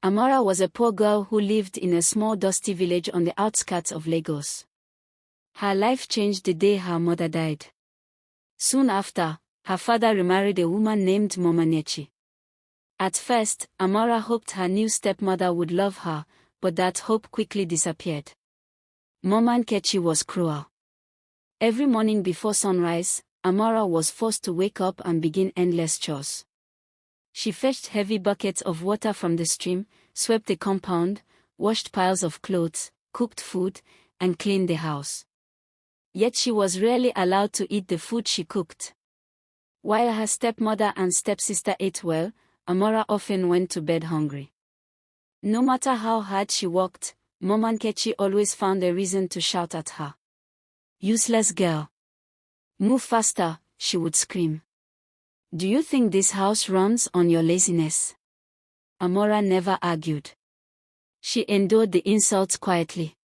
Amara was a poor girl who lived in a small dusty village on the outskirts of Lagos. Her life changed the day her mother died. Soon after, her father remarried a woman named Momankechi. At first, Amara hoped her new stepmother would love her, but that hope quickly disappeared. Momankechi was cruel. Every morning before sunrise, Amara was forced to wake up and begin endless chores. She fetched heavy buckets of water from the stream, swept the compound, washed piles of clothes, cooked food, and cleaned the house. Yet she was rarely allowed to eat the food she cooked. While her stepmother and stepsister ate well, Amara often went to bed hungry. No matter how hard she worked, Momankechi always found a reason to shout at her. "Useless girl. Move faster," she would scream. "Do you think this house runs on your laziness?" Amara never argued. She endured the insults quietly.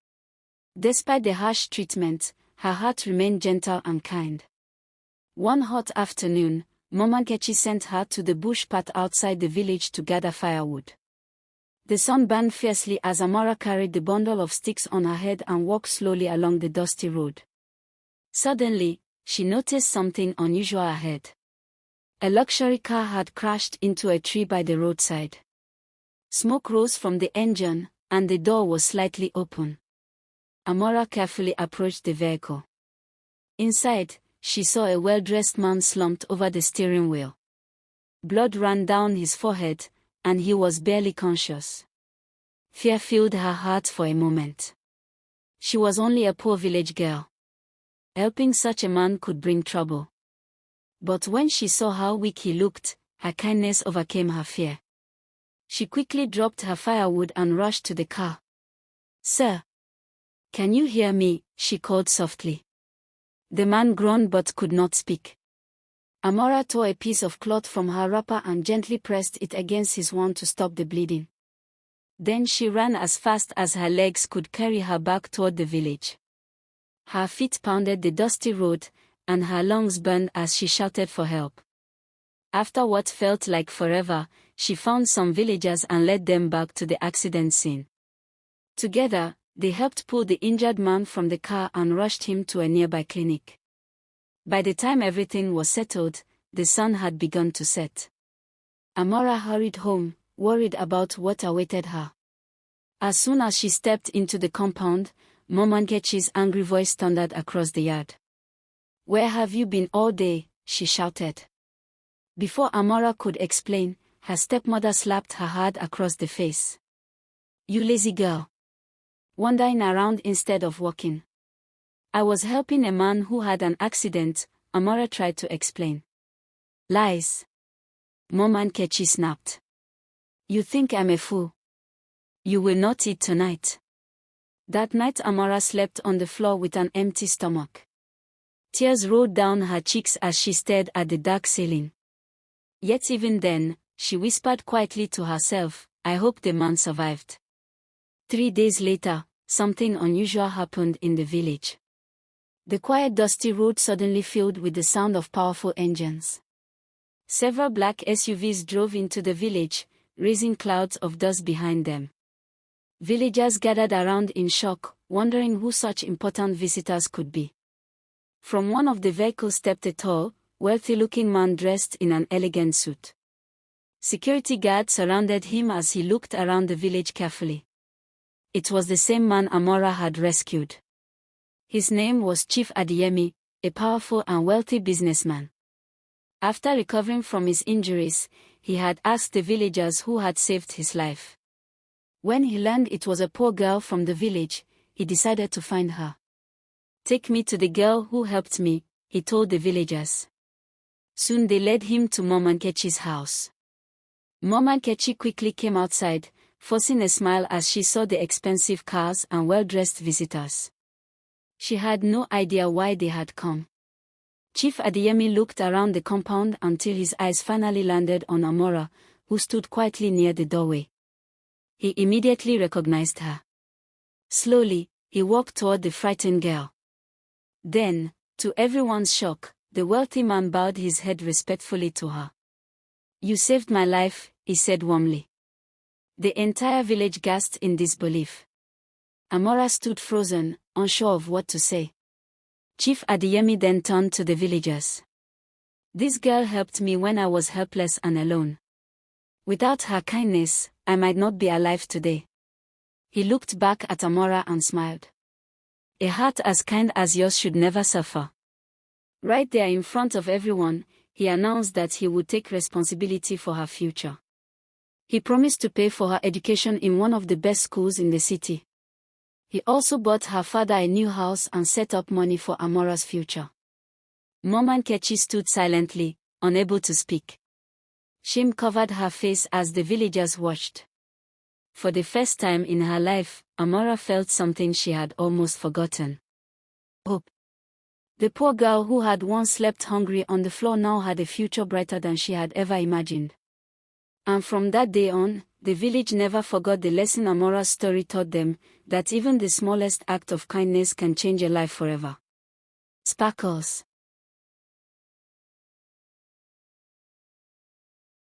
Despite the harsh treatment, her heart remained gentle and kind. One hot afternoon, Momankechi sent her to the bush path outside the village to gather firewood. The sun burned fiercely as Amara carried the bundle of sticks on her head and walked slowly along the dusty road. Suddenly, she noticed something unusual ahead. A luxury car had crashed into a tree by the roadside. Smoke rose from the engine, and the door was slightly open. Amara carefully approached the vehicle. Inside, she saw a well-dressed man slumped over the steering wheel. Blood ran down his forehead, and he was barely conscious. Fear filled her heart for a moment. She was only a poor village girl. Helping such a man could bring trouble. But when she saw how weak he looked, her kindness overcame her fear. She quickly dropped her firewood and rushed to the car. "Sir, can you hear me?" she called softly. The man groaned but could not speak. Amara tore a piece of cloth from her wrapper and gently pressed it against his wound to stop the bleeding. Then she ran as fast as her legs could carry her back toward the village. Her feet pounded the dusty road, and her lungs burned as she shouted for help. After what felt like forever, she found some villagers and led them back to the accident scene. Together, they helped pull the injured man from the car and rushed him to a nearby clinic. By the time everything was settled, the sun had begun to set. Amara hurried home, worried about what awaited her. As soon as she stepped into the compound, Momankechi's angry voice thundered across the yard. "Where have you been all day?" she shouted. Before Amara could explain, her stepmother slapped her hard across the face. "You lazy girl. Wandering around instead of walking." "I was helping a man who had an accident," Amara tried to explain. "Lies," Momankechi snapped. "You think I'm a fool? You will not eat tonight." That night Amara slept on the floor with an empty stomach. Tears rolled down her cheeks as she stared at the dark ceiling. Yet even then, she whispered quietly to herself, "I hope the man survived." 3 days later, something unusual happened in the village. The quiet dusty road suddenly filled with the sound of powerful engines. Several black SUVs drove into the village, raising clouds of dust behind them. Villagers gathered around in shock, wondering who such important visitors could be. From one of the vehicles stepped a tall, wealthy-looking man dressed in an elegant suit. Security guards surrounded him as he looked around the village carefully. It was the same man Amara had rescued. His name was Chief Adeyemi, a powerful and wealthy businessman. After recovering from his injuries, he had asked the villagers who had saved his life. When he learned it was a poor girl from the village, he decided to find her. "Take me to the girl who helped me," he told the villagers. Soon they led him to Momankechi's house. Momankechi quickly came outside, forcing a smile as she saw the expensive cars and well-dressed visitors. She had no idea why they had come. Chief Adeyemi looked around the compound until his eyes finally landed on Amara, who stood quietly near the doorway. He immediately recognized her. Slowly, he walked toward the frightened girl. Then, to everyone's shock, the wealthy man bowed his head respectfully to her. "You saved my life," he said warmly. The entire village gasped in disbelief. Amara stood frozen, unsure of what to say. Chief Adeyemi then turned to the villagers. This girl helped me when I was helpless and alone. Without her kindness, I might not be alive today. He looked back at Amara and smiled. A heart as kind as yours should never suffer. Right there in front of everyone, he announced that he would take responsibility for her future. He promised to pay for her education in one of the best schools in the city. He also bought her father a new house and set up money for Amara's future. Mama Nkechi stood silently, unable to speak. Shame covered her face as the villagers watched. For the first time in her life, Amara felt something she had almost forgotten. Hope. The poor girl who had once slept hungry on the floor now had a future brighter than she had ever imagined. And from that day on, the village never forgot the lesson Amara's story taught them, that even the smallest act of kindness can change a life forever. Sparkles.